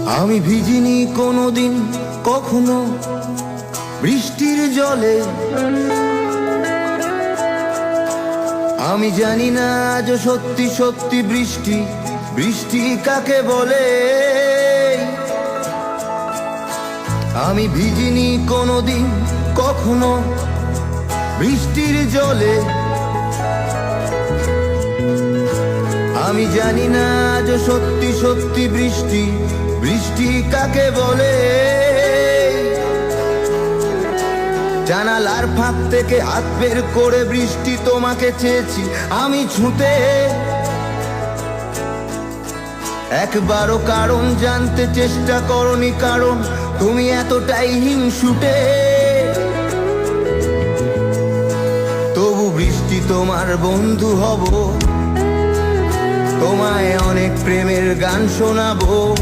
আমি ভিজিনি কোনোদিন কখনো বৃষ্টির জলে, আমি জানি না আজ সত্যি সত্যি বৃষ্টি বৃষ্টি কাকে বলে। আমি ভিজিনি কোনোদিন কখনো বৃষ্টির জলে, আমি জানি না আজ সত্যি সত্যি বৃষ্টি বৃষ্টি কাকে বলে। জানালার ফাঁক থেকে হাত বের করে বৃষ্টি তোমাকে চেয়েছি আমি ছুঁতে, একবারও কারণ জানতে চেষ্টা করনি, কারণ তুমি এতটাই হিংসুটে। তবু বৃষ্টি তোমার বন্ধু হব, তোমায় অনেক প্রেমের গান শোনাবো।